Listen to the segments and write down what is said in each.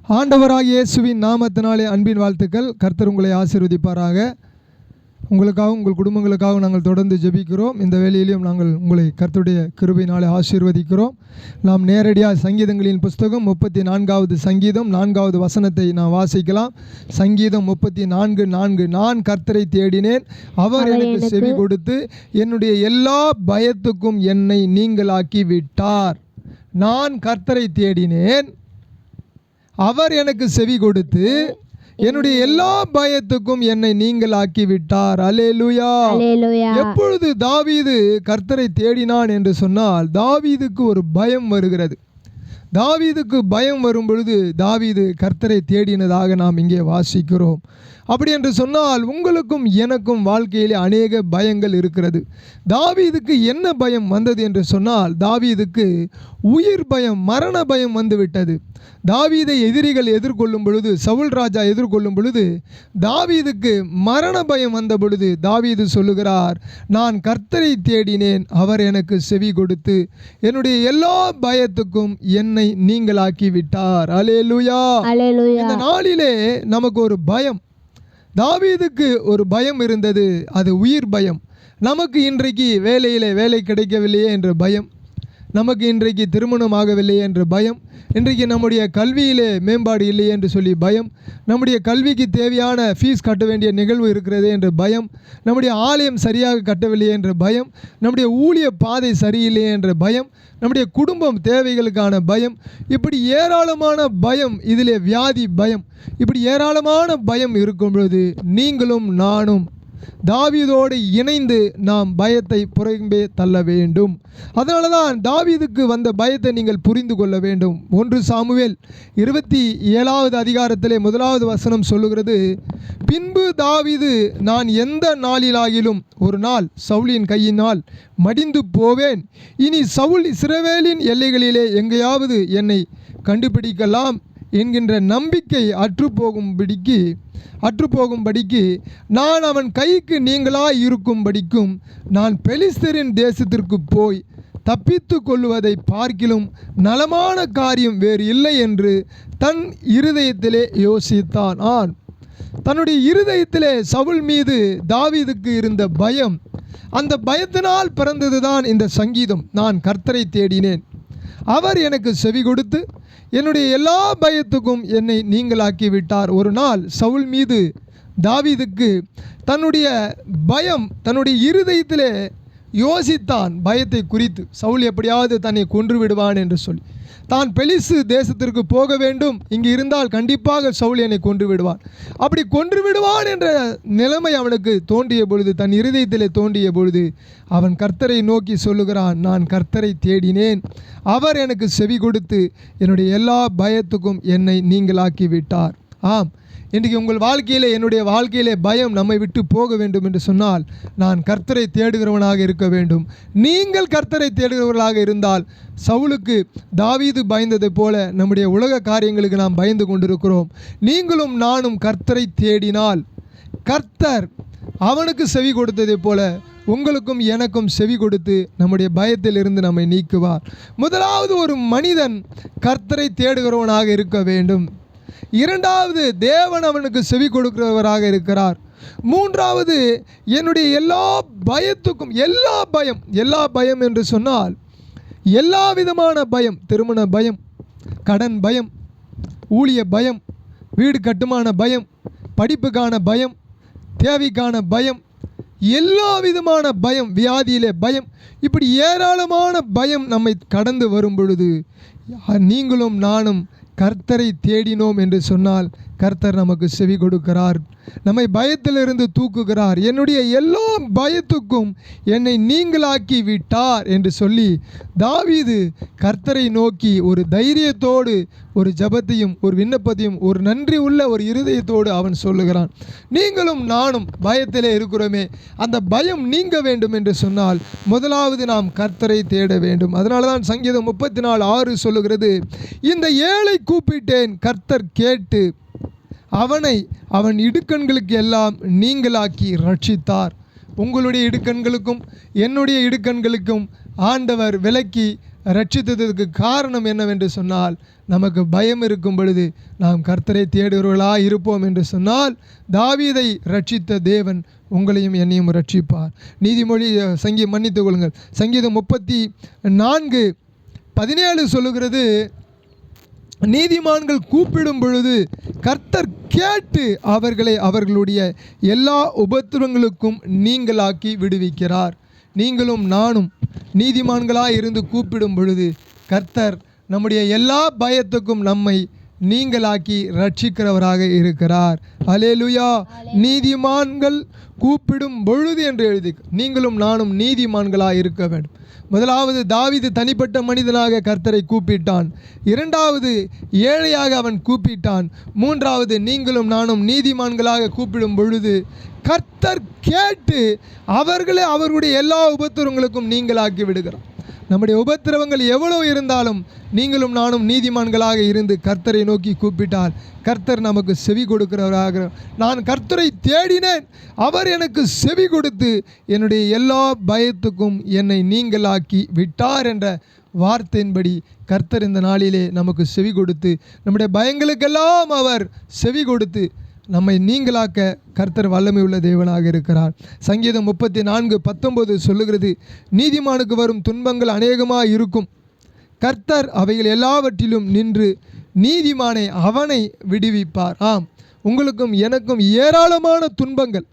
ஆண்டவராகிய இயேசுவின் நாமத்தினாலே அன்பின் வாழ்த்துக்கள். கர்த்தர் உங்களை ஆசீர்வதிப்பாராக. உங்களுக்காகவும் உங்கள் குடும்பங்களுக்காகவும் நாங்கள் தொடர்ந்து ஜெபிக்கிறோம். இந்த வேளையிலும் நாங்கள் உங்களை கர்த்தருடைய கிருபையினாலே ஆசீர்வதிக்கிறோம். நாம் நேரடியாக சங்கீதங்களின் புஸ்தகம் 34வது சங்கீதம் 4வது வசனத்தை நாம் வாசிக்கலாம். சங்கீதம் 34:4 நான் கர்த்தரை தேடினேன், அவர் எனக்கு செவி கொடுத்து என்னுடைய எல்லா பயத்துக்கும் என்னை நீங்களாக்கி விட்டார். நான் கர்த்தரை தேடினேன், அவர் எனக்கு செவி கொடுத்து என்னுடைய எல்லா பயத்துக்கும் என்னை நீங்களாக்கி விட்டார். அல்லேலூயா. எப்பொழுது தாவீது கர்த்தரை தேடினான் என்று சொன்னால், தாவீதுக்கு ஒரு பயம் வருகிறது. தாவீதுக்கு பயம் வரும் பொழுது தாவீது கர்த்தரை தேடினதாக நாம் இங்கே வாசிக்கிறோம். அப்படி என்று சொன்னால் உங்களுக்கும் எனக்கும் வாழ்க்கையிலே அநேக பயங்கள் இருக்கிறது. தாவீதுக்கு என்ன பயம் வந்தது என்று சொன்னால், தாவீதுக்கு உயிர் பயம், மரண பயம் வந்துவிட்டது. தாவீதை எதிரிகள் எதிர்கொள்ளும் பொழுது, சவுல் ராஜா எதிர்கொள்ளும் பொழுது தாவீதுக்கு மரண பயம் வந்த பொழுது தாவீது சொல்லுகிறார், நான் கர்த்தரை தேடினேன், அவர் எனக்கு செவி கொடுத்து என்னுடைய எல்லா பயத்துக்கும் என்னை நீங்களாக்கி விட்டார். அல்லேலூயா. இந்த நாளிலே நமக்கு ஒரு பயம், தாவீதுக்கு ஒரு பயம் இருந்தது, அது உயிர் பயம். நமக்கு இன்றைக்கு வேலையிலே வேலை கிடைக்கவில்லையே என்ற பயம், நமக்கு இன்றைக்கு திருமணம் ஆகவில்லையே என்ற பயம், இன்றைக்கு நம்முடைய கல்வியிலே மேம்பாடு இல்லையே என்று சொல்லி பயம், நம்முடைய கல்விக்கு தேவையான ஃபீஸ் கட்ட வேண்டிய நிகழ்வு இருக்கிறதே என்ற பயம், நம்முடைய ஆலயம் சரியாக கட்டவில்லையே என்ற பயம், நம்முடைய ஊழிய பாதை சரியில்லையே என்ற பயம், நம்முடைய குடும்பம் தேவைகளுக்கான பயம், இப்படி ஏராளமான பயம், இதிலே வியாதி பயம், இப்படி ஏராளமான பயம் இருக்கும் பொழுது நீங்களும் நானும் தாவீதோடு இணைந்து நாம் பயத்தை புறம்பே தள்ள வேண்டும். அதனால தான் தாவீதுக்கு வந்த பயத்தை நீங்கள் புரிந்து கொள்ள வேண்டும். 1 சாமுவேல் 27வது அதிகாரத்திலே 1வது வசனம் சொல்லுகிறது, பின்பு தாவீது, நான் எந்த நாளிலாகிலும் ஒரு நாள் சவுலின் கையினால் மடிந்து போவேன், இனி சவுல் இஸ்ரவேலின் எல்லைகளிலே எங்கேயாவது என்னை கண்டுபிடிக்கலாம் என்கின்ற நம்பிக்கை அற்றுப்போகும்படிக்கு நான் அவன் கைக்கு நீங்களாய் இருக்கும்படிக்கும் நான் பெலிஸ்தரின் தேசத்திற்கு போய் தப்பித்து கொள்வதை பார்க்கிலும் நலமான காரியம் வேறு இல்லை என்று தன் இருதயத்திலே யோசித்தான். தன்னுடைய இருதயத்திலே சவுல் மீது தாவீதுக்கு இருந்த பயம், அந்த பயத்தினால் பிறந்ததுதான் இந்த சங்கீதம். நான் கர்த்தரை தேடினேன், அவர் எனக்கு செவி கொடுத்து என்னுடைய எல்லா பயத்துக்கும் என்னை நீங்களாக்கி விட்டார். ஒரு நாள் சவுல் மீது தாவீதுக்கு தன்னுடைய பயம், தன்னுடைய இருதயத்திலே யோசித்தான் பயத்தை குறித்து. சவுல் எப்படியாவது தன்னை கொன்று விடுவான் என்று சொல்லி, தான் பெலிஸ்து தேசத்திற்கு போக வேண்டும், இங்கு இருந்தால் கண்டிப்பாக சவுல் என்னை கொன்று விடுவான், அப்படி கொன்று விடுவான் என்ற நிலைமை அவனுக்கு தோன்றிய பொழுது, தன் இருதயத்திலே தோன்றிய பொழுது அவன் கர்த்தரை நோக்கி சொல்லுகிறான், நான் கர்த்தரை தேடினேன், அவர் எனக்கு செவி கொடுத்து என்னுடைய எல்லா பயத்துக்கும் என்னை நீங்களாக்கி விட்டார். ஆம், இன்றைக்கு உங்கள் வாழ்க்கையிலே, என்னுடைய வாழ்க்கையிலே பயம் நம்மை விட்டு போக வேண்டும் என்று சொன்னால் நான் கர்த்தரை தேடுகிறவனாக இருக்க வேண்டும். நீங்கள் கர்த்தரை தேடுகிறவர்களாக இருந்தால், சவுலுக்கு தாவீது பயந்ததை போல நம்முடைய உலக காரியங்களுக்கு நாம் பயந்து கொண்டிருக்கிறோம். நீங்களும் நானும் கர்த்தரை தேடினால் கர்த்தர் அவனுக்கு செவி கொடுத்ததை போல உங்களுக்கும் எனக்கும் செவி கொடுத்து நம்முடைய பயத்தில் இருந்து நம்மை நீக்குவார். முதலாவது, ஒரு மனிதன் கர்த்தரை தேடுகிறவனாக இருக்க வேண்டும். இரண்டாவது, தேவன் அவனுக்கு செவி கொடுக்கிறவராக இருக்கிறார். மூன்றாவது, என்னுடைய எல்லா பயத்துக்கும், எல்லா பயம் என்று சொன்னால் எல்லா விதமான பயம், திருமண பயம், கடன் பயம், ஊழிய பயம், வீடு கட்டுமான பயம், படிப்புக்கான பயம், தேவைக்கான பயம், எல்லா விதமான பயம், வியாதியிலே பயம், இப்படி ஏராளமான பயம் நம்மை கடந்து வரும் பொழுது நீங்களும் நானும் கர்த்தரை தேடினோம் என்று சொன்னால் கர்த்தர் நமக்கு செவி கொடுக்கிறார், நம்மை பயத்திலிருந்து தூக்குகிறார். என்னுடைய எல்லா பயத்துக்கும் என்னை நீங்களாக்கி விட்டார் என்று சொல்லி தாவீது கர்த்தரை நோக்கி ஒரு தைரியத்தோடு ஒரு ஜெபத்தையும் ஒரு விண்ணப்பத்தையும் ஒரு நன்றி உள்ள ஒரு இருதயத்தோடு அவன் சொல்லுகிறான். நீங்களும் நானும் பயத்திலே இருக்கிறோமே, அந்த பயம் நீங்க வேண்டும் என்று சொன்னால் முதலாவது நாம் கர்த்தரை தேட வேண்டும். அதனால தான் சங்கீதம் 34:6 சொல்லுகிறது, இந்த ஏழை கூப்பிட்டேன், கர்த்தர் கேட்டு அவனை அவன் இடுக்கண்களுக்கு எல்லாம் நீங்களாக்கி ரட்சித்தார். உங்களுடைய இடுக்கண்களுக்கும் என்னுடைய இடுக்கண்களுக்கும் ஆண்டவர் விலக்கி ரட்சித்ததற்கு காரணம் என்னவென்று சொன்னால் நமக்கு பயம் இருக்கும் பொழுது நாம் கர்த்தரை தேடுகிறவர்களாக இருப்போம் என்று சொன்னால் தாவீதை ரட்சித்த தேவன் உங்களையும் என்னையும் ரட்சிப்பார். நீதிமொழி மன்னித்துக் கொள்ளுங்கள், சங்கீதம் 34:17 சொல்லுகிறது, நீதிமான்கள் கூப்பிடும் பொழுது கர்த்தர் கேட்டு அவர்களை அவர்களுடைய எல்லா உபத்திரங்களுக்கும் நீங்களாக்கி விடுவிக்கிறார். நீங்களும் நானும் நீதிமான்களாக இருந்து கூப்பிடும் பொழுது கர்த்தர் நம்முடைய எல்லா பயத்துக்கும் நம்மை நீங்களாக்கி ரட்சிக்கிறவராக இருக்கிறார். அல்லேலூயா. நீதிமான்கள் கூப்பிடும் பொழுது என்று எழுதி, நீங்களும் நானும் நீதிமான்களாக இருக்க வேண்டும். முதலாவது தாவீது தனிப்பட்ட மனிதனாக கர்த்தரை கூப்பிட்டான். இரண்டாவது ஏழையாக அவன் கூப்பிட்டான். மூன்றாவது நீங்களும் நானும் நீதிமான்களாக கூப்பிடும் பொழுது கர்த்தர் கேட்டு அவர்களை அவர்களுடைய எல்லா உபத்திரவங்களுக்கும் நீங்களாக்கி விடுகிறார். நம்முடைய உபத்திரவங்கள் எவ்வளவு இருந்தாலும் நீங்களும் நானும் நீதிமான்களாக இருந்து கர்த்தரை நோக்கி கூப்பிட்டால் கர்த்தர் நமக்கு செவி கொடுக்கிறவராக. நான் கர்த்தரை தேடினேன், அவர் எனக்கு செவி கொடுத்து என்னுடைய எல்லா பயத்துக்கும் என்னை நீங்களாக்கி விட்டார் என்ற வார்த்தையின்படி கர்த்தர் இந்த நாளிலே நமக்கு செவி கொடுத்து நம்முடைய பயங்களுக்கெல்லாம் அவர் செவி கொடுத்து நம்மை நீங்களாக்க கர்த்தர் வல்லமை உள்ள தேவனாக இருக்கிறார். சங்கீதம் 34:19 சொல்லுகிறது, நீதிமானுக்கு வரும் துன்பங்கள் அநேகமாக இருக்கும், கர்த்தர் அவைகள் எல்லாவற்றிலும் நின்று நீதிமானை அவனை விடுவிப்பார். ஆம், உங்களுக்கும் எனக்கும் ஏராளமான துன்பங்கள்,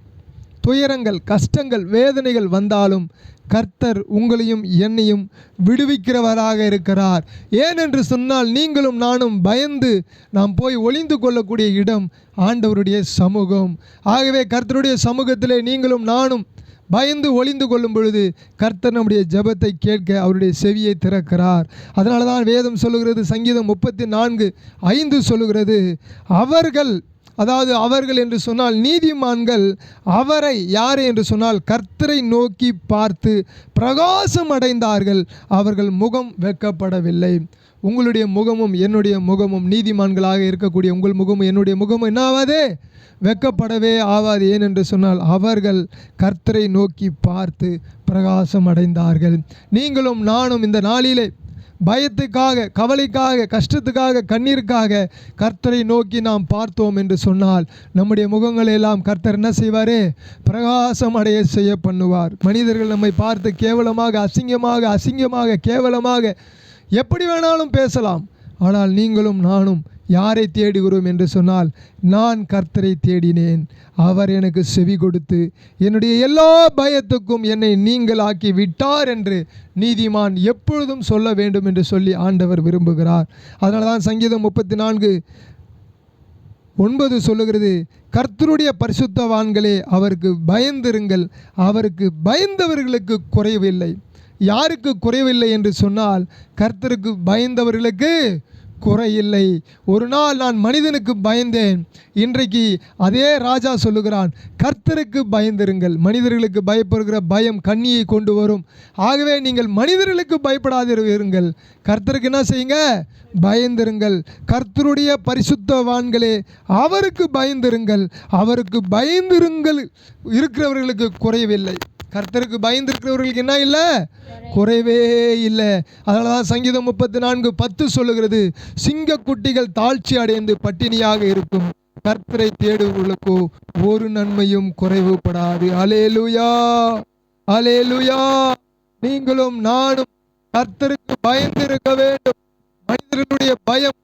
துயரங்கள், கஷ்டங்கள், வேதனைகள் வந்தாலும் கர்த்தர் உங்களையும் என்னையும் விடுவிக்கிறவராக இருக்கிறார். ஏனென்று சொன்னால் நீங்களும் நானும் பயந்து நாம் போய் ஒளிந்து கொள்ளக்கூடிய இடம் ஆண்டவருடைய சமூகம். ஆகவே கர்த்தருடைய சமூகத்திலே நீங்களும் நானும் பயந்து ஒளிந்து கொள்ளும் பொழுது கர்த்தர் நம்முடைய ஜெபத்தை கேட்க அவருடைய செவியை திறக்கிறார். அதனால தான் வேதம் சொல்லுகிறது, சங்கீதம் 34:5 சொல்லுகிறது, அவர்கள், அதாவது அவர்கள் என்று சொன்னால் நீதிமான்கள், அவரை யாரை என்று சொன்னால் கர்த்தரை நோக்கி பார்த்து பிரகாசம் அடைந்தார்கள், அவர்கள் முகம் வெட்கப்படவில்லை. உங்களுடைய முகமும் என்னுடைய முகமும், நீதிமான்களாக இருக்கக்கூடிய உங்கள் முகமும் என்னுடைய முகமும் என்ன ஆகாதே, வெட்கப்படவே ஆகாது. ஏனென்று சொன்னால் அவர்கள் கர்த்தரை நோக்கி பார்த்து பிரகாசம் அடைந்தார்கள். நீங்களும் நானும் இந்த நாளிலே பயத்துக்காக, கவலைக்காக, கஷ்டத்துக்காக, கண்ணீருக்காக கர்த்தரை நோக்கி நாம் பார்த்தோம் என்று சொன்னால் நம்முடைய முகங்களெல்லாம் கர்த்தர் என்ன செய்வாரே, பிரகாசம் அடைய செய்ய பண்ணுவார். மனிதர்கள் நம்மை பார்த்து கேவலமாக, அசிங்கமாக, கேவலமாக எப்படி வேணாலும் பேசலாம். ஆனால் நீங்களும் நானும் யாரை தேடுகிறோம் என்று சொன்னால், நான் கர்த்தரை தேடினேன், அவர் எனக்கு செவி கொடுத்து என்னுடைய எல்லா பயத்துக்கும் என்னை நீங்களாக்கி விட்டார் என்று நீதிமான் எப்பொழுதும் சொல்ல வேண்டும் என்று சொல்லி ஆண்டவர் விரும்புகிறார். அதனால தான் சங்கீதம் 34:9 சொல்லுகிறது, கர்த்தருடைய பரிசுத்தவான்களே அவருக்கு பயந்திருங்கள், அவருக்கு பயந்தவர்களுக்கு குறைவில்லை. யாருக்கு குறைவில்லை என்று சொன்னால் கர்த்தருக்கு பயந்தவர்களுக்கு குறையில்லை. ஒரு நாள் நான் மனிதனுக்கு பயந்தேன், இன்றைக்கு அதே ராஜா சொல்லுகிறான், கர்த்தருக்கு பயந்திருங்கள். மனிதர்களுக்கு பயப்படுகிற பயம் கண்ணியை கொண்டு வரும். ஆகவே நீங்கள் மனிதர்களுக்கு பயப்படாதிருங்கள், கர்த்தருக்கு என்ன செய்யுங்க, பயந்திருங்கள். கர்த்தருடைய பரிசுத்தவான்களே அவருக்கு பயந்திருங்கள், அவருக்கு பயந்திருங்கள். இருக்கிறவர்களுக்கு குறைவில்லை. கர்த்தருக்கு பயந்திருக்கிறவர்களுக்கு என்ன இல்லை, குறைவே இல்லை. அதனால தான் சங்கீதம் 34:10 சொல்லுகிறது, சிங்கக்குட்டிகள் தாழ்ச்சி அடைந்து பட்டினியாக இருக்கும், கர்த்தரை தேடுவர்களுக்கோ ஒரு நன்மையும் குறைவுபடாது. அல்லேலூயா, அல்லேலூயா. நீங்களும் நானும் கர்த்தருக்கு பயந்திருக்க வேண்டும். மனிதர்களுடைய பயம்,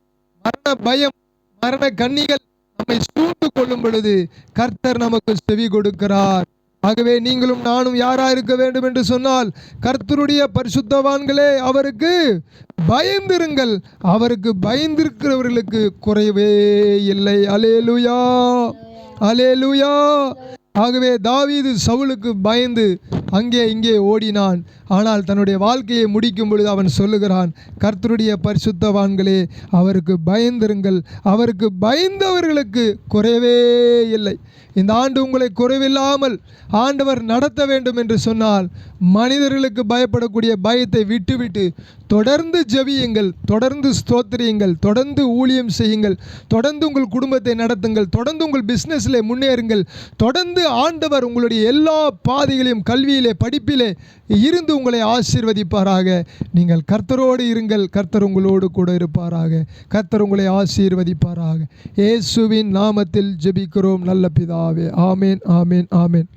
மரண கண்ணிகள் நம்மை சூழ்ந்து கொள்ளும் பொழுது கர்த்தர் நமக்கு செவி கொடுக்கிறார். ஆகவே நீங்களும் நானும் யாரா இருக்க வேண்டும் என்று சொன்னால், கர்த்தருடைய பரிசுத்தவான்களே அவருக்கு பயந்திருங்கள், அவருக்கு பயந்திருக்கிறவர்களுக்கு குறைவே இல்லை. அல்லேலூயா, அல்லேலூயா. ஆகவே தாவீது சவுலுக்கு பயந்து அங்கே இங்கே ஓடினான். ஆனால் தன்னுடைய வாழ்க்கையை முடிக்கும் பொழுது அவன் சொல்லுகிறான், கர்த்தருடைய பரிசுத்தவான்களே அவருக்கு பயந்திருங்கள், அவருக்கு பயந்தவர்களுக்கு குறைவே இல்லை. இந்த ஆண்டு உங்களை குறைவில்லாமல் ஆண்டவர் நடத்த வேண்டும் என்று சொன்னால், மனிதர்களுக்கு பயப்படக்கூடிய பயத்தை விட்டுவிட்டு தொடர்ந்து ஜெபியுங்கள், தொடர்ந்து ஸ்தோத்திரியுங்கள், தொடர்ந்து ஊழியம் செய்யுங்கள், தொடர்ந்து உங்கள் குடும்பத்தை நடத்துங்கள், தொடர்ந்து உங்கள் பிஸ்னஸில் முன்னேறுங்கள், தொடர்ந்து ஆண்டவர் உங்களுடைய எல்லா பாதைகளையும், கல்வி கல்வியிலே படிப்பிலே இருந்து உங்களை ஆசீர்வதிப்பாராக. நீங்கள் கர்த்தரோடு இருங்கள், கர்த்தர் உங்களோடு கூட இருப்பாராக. கர்த்தர் உங்களை ஆசீர்வதிப்பாராக. இயேசுவின் நாமத்தில் ஜெபிக்கிறோம் நல்ல பிதாவே. ஆமேன், ஆமேன், ஆமேன்.